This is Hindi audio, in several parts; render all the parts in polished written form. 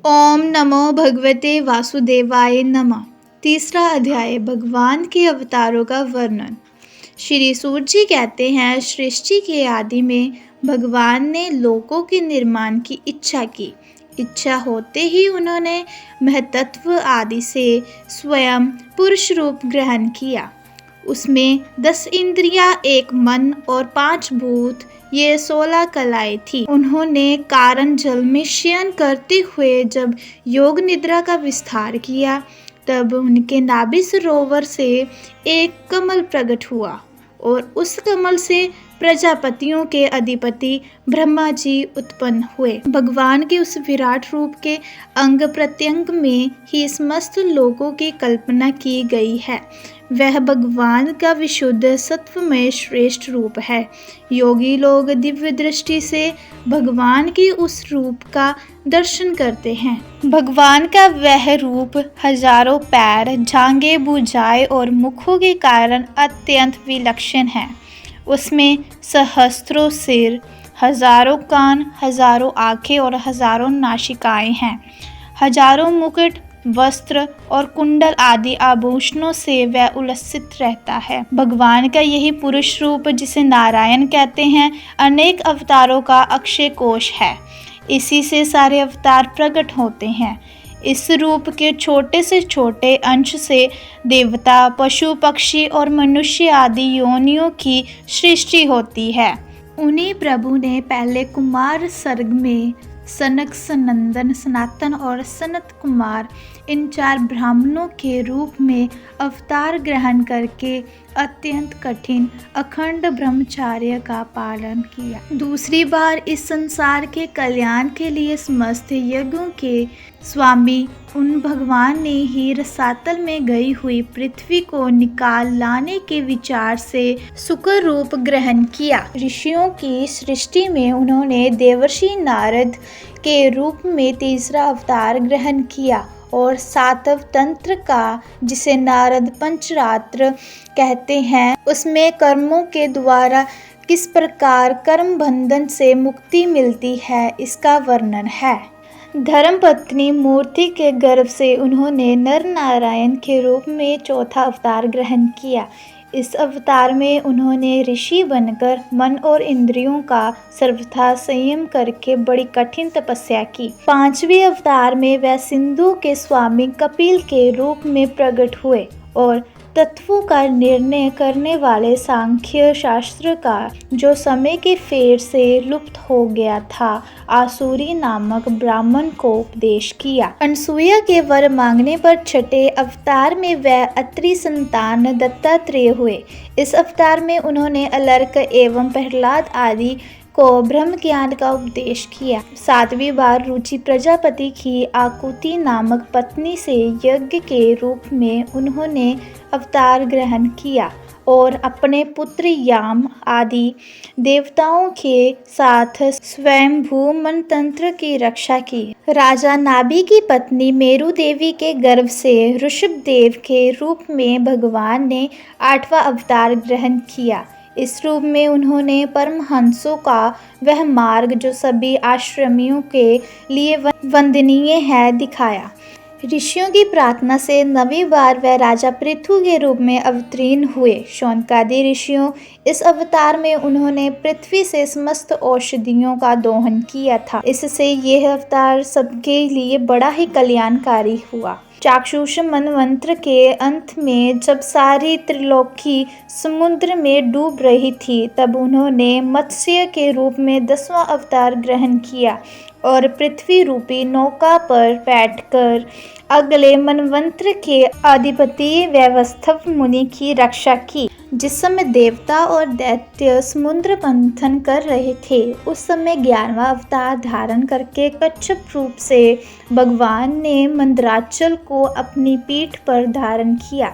ओम नमो भगवते वासुदेवाय नमः। तीसरा अध्याय भगवान के अवतारों का वर्णन। श्री सूत जी कहते हैं, सृष्टि के आदि में भगवान ने लोकों के निर्माण की इच्छा की। इच्छा होते ही उन्होंने महतत्व आदि से स्वयं पुरुष रूप ग्रहण किया। उसमें 10 इंद्रियां, 1 मन और 5 भूत, ये 16 कलाएं थी। उन्होंने कारण जल में शयन करते हुए जब योग निद्रा का विस्तार किया, तब उनके नाभि सरोवर से एक कमल प्रकट हुआ और उस कमल से प्रजापतियों के अधिपति ब्रह्मा जी उत्पन्न हुए। भगवान के उस विराट रूप के अंग प्रत्यंग में ही समस्त लोकों की कल्पना की गई है। वह भगवान का विशुद्ध सत्वमय श्रेष्ठ रूप है। योगी लोग दिव्य दृष्टि से भगवान के उस रूप का दर्शन करते हैं। भगवान का वह रूप हजारों पैर, जांघें, भुजाएं और मुखों के कारण अत्यंत विलक्षण है। उसमें सहस्त्रों सिर, हजारों कान, हजारों आंखें और हजारों नासिकाएं हैं। हजारों मुकुट, वस्त्र और कुंडल आदि आभूषणों से वह उल्लसित रहता है। भगवान का यही पुरुष रूप, जिसे नारायण कहते हैं, अनेक अवतारों का अक्षय कोश है। इसी से सारे अवतार प्रकट होते हैं। इस रूप के छोटे से छोटे अंश से देवता, पशु, पक्षी और मनुष्य आदि योनियों की सृष्टि होती है। उन्हीं प्रभु ने पहले कुमार सर्ग में सनक, सनंदन, सनातन और सनत कुमार, इन 4 ब्राह्मणों के रूप में अवतार ग्रहण करके अत्यंत कठिन अखंड ब्रह्मचर्य का पालन किया। दूसरी बार इस संसार के कल्याण के लिए समस्त यज्ञों के स्वामी उन भगवान ने ही रसातल में गई हुई पृथ्वी को निकाल लाने के विचार से शुक्र रूप ग्रहण किया। ऋषियों की सृष्टि में उन्होंने देवर्षि नारद के रूप में तीसरा अवतार ग्रहण किया और सातव तंत्र का, जिसे नारद पंचरात्र कहते हैं, उसमें कर्मों के द्वारा किस प्रकार कर्म बंधन से मुक्ति मिलती है, इसका वर्णन है। धर्मपत्नी मूर्ति के गर्भ से उन्होंने नर नारायण के रूप में चौथा अवतार ग्रहण किया। इस अवतार में उन्होंने ऋषि बनकर मन और इंद्रियों का सर्वथा संयम करके बड़ी कठिन तपस्या की। 5वें अवतार में वह सिंधु के स्वामी कपिल के रूप में प्रकट हुए और तत्वों का निर्णय करने वाले सांख्य शास्त्र का, जो समय के फेर से लुप्त हो गया था, आसुरी नामक ब्राह्मण को उपदेश किया। अनसुईया के वर मांगने पर छठे अवतार में वह अत्रि संतान दत्तात्रेय हुए। इस अवतार में उन्होंने अलर्क एवं प्रहलाद आदि को ब्रह्म ज्ञान का उपदेश किया। 7वीं बार रुचि प्रजापति की आकुति नामक पत्नी से यज्ञ के रूप में उन्होंने अवतार ग्रहण किया और अपने पुत्र याम आदि देवताओं के साथ स्वयंभू मनतंत्र की रक्षा की। राजा नाभि की पत्नी मेरु देवी के गर्भ से ऋषभ देव के रूप में भगवान ने 8वां अवतार ग्रहण किया। इस रूप में उन्होंने परमहंसों का वह मार्ग, जो सभी आश्रमियों के लिए वंदनीय है, दिखाया। ऋषियों की प्रार्थना से 9वीं बार वह राजा पृथु के रूप में अवतीर्ण हुए। शौनकादि ऋषियों, इस अवतार में उन्होंने पृथ्वी से समस्त औषधियों का दोहन किया था। इससे यह अवतार सबके लिए बड़ा ही कल्याणकारी हुआ। चाक्षुष मनवंत्र के अंत में जब सारी त्रिलोकी समुद्र में डूब रही थी, तब उन्होंने मत्स्य के रूप में 10वां अवतार ग्रहण किया और पृथ्वी रूपी नौका पर बैठकर अगले मनवंत्र के अधिपति वैवस्वत मुनि की रक्षा की। जिस समय देवता और दैत्य समुद्र मंथन कर रहे थे, उस समय 11वां अवतार धारण करके कच्छप रूप से भगवान ने मंदराचल को अपनी पीठ पर धारण किया।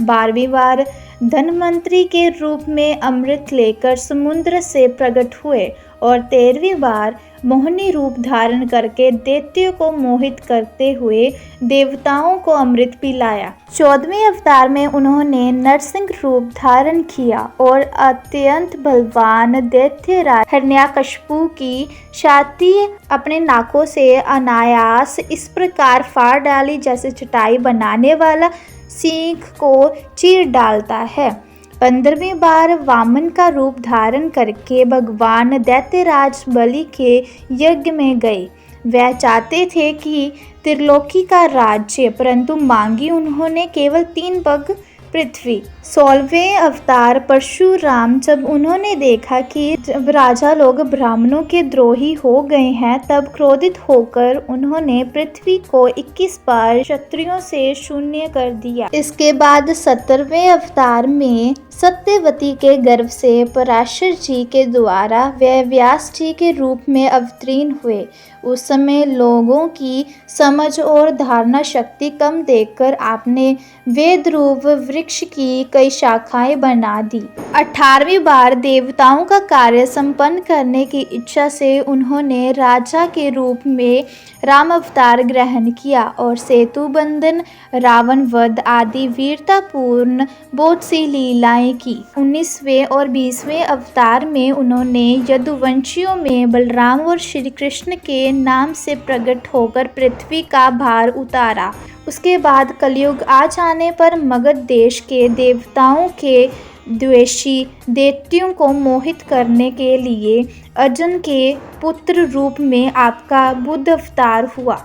12वीं बार धनवंतरी के रूप में अमृत लेकर समुद्र से प्रकट हुए और 13वीं बार मोहिनी रूप धारण करके दैत्यों को मोहित करते हुए देवताओं को अमृत पिलाया। 14वें अवतार में उन्होंने नरसिंह रूप धारण किया और अत्यंत बलवान दैत्यराज हिरण्याकशिपु की छाती अपने नाकों से अनायास इस प्रकार फाड़ डाली जैसे चटाई बनाने वाला सींग को चीर डालता है। 15वीं बार वामन का रूप धारण करके भगवान दैत्यराज बलि के यज्ञ में गए। वह चाहते थे कि त्रिलोकी का राज्य, परंतु मांगी उन्होंने केवल 3 पग पृथ्वी। 16वें अवतार परशुराम, जब उन्होंने देखा कि जब राजा लोग ब्राह्मणों के द्रोही हो गए हैं, तब क्रोधित होकर उन्होंने पृथ्वी को 21 बार क्षत्रियों से शून्य कर दिया। इसके बाद 17वें अवतार में सत्यवती के गर्भ से पराशर जी के द्वारा वह व्यास जी के रूप में अवतीर्ण हुए। उस समय लोगों की समझ और धारणा शक्ति कम देखकर आपने वेद रूप वृक्ष की कई शाखाएं बना दी। 18वीं बार देवताओं का कार्य संपन्न करने की इच्छा से उन्होंने राजा के रूप में राम अवतार ग्रहण किया और सेतु बंधन, रावण वध आदि वीरतापूर्ण बहुत सी लीलाएं की। 19वें और 20वें अवतार में उन्होंने यदुवंशियों में बलराम और श्री कृष्ण के नाम से प्रकट होकर पृथ्वी का भार उतारा। उसके बाद कलयुग आ जाने पर मगध देश के देवताओं के द्वेषी दैत्यों को मोहित करने के लिए अर्जुन के पुत्र रूप में आपका बुद्ध अवतार हुआ।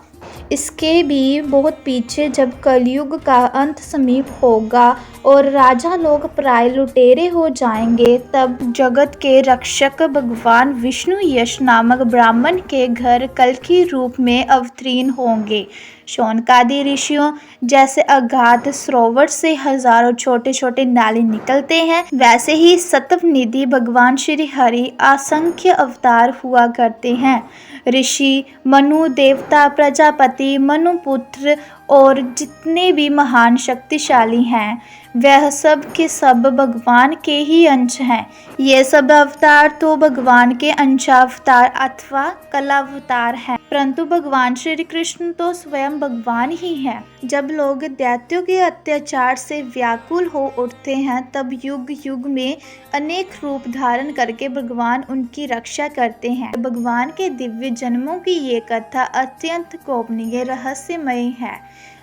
इसके भी बहुत पीछे जब कलयुग का अंत समीप होगा और राजा लोग प्राय लुटेरे हो जाएंगे, तब जगत के रक्षक भगवान विष्णु यश नामक ब्राह्मण के घर कल्कि रूप में अवतीर्ण होंगे। शौनकादि ऋषियों जैसे अगाध सरोवर से हजारों छोटे छोटे नाले निकलते हैं, वैसे ही सत्वनिधि भगवान श्री हरि असंख्य अवतार हुआ करते हैं। ऋषि, मनु, देवता, प्रजापति, मनुपुत्र और जितने भी महान शक्तिशाली हैं, वह सब के सब भगवान के ही अंश हैं। ये सब अवतार तो भगवान के अंशावतार अथवा कलावतार हैं, परंतु भगवान श्री कृष्ण तो स्वयं भगवान ही हैं। जब लोग दैत्यों के अत्याचार से व्याकुल हो उठते हैं, तब युग युग में अनेक रूप धारण करके भगवान उनकी रक्षा करते हैं। भगवान के दिव्य जन्मों की ये कथा अत्यंत गोपनीय रहस्यमय है।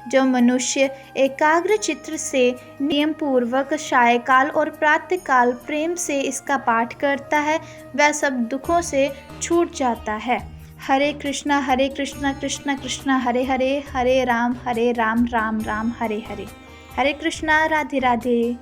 जो मनुष्य एकाग्र चित्र से नियम पूर्वक सायकाल और प्रातःकाल प्रेम से इसका पाठ करता है, वह सब दुखों से छूट जाता है। हरे कृष्णा कृष्णा कृष्णा हरे हरे, हरे राम राम राम हरे हरे। हरे कृष्णा, राधे राधे।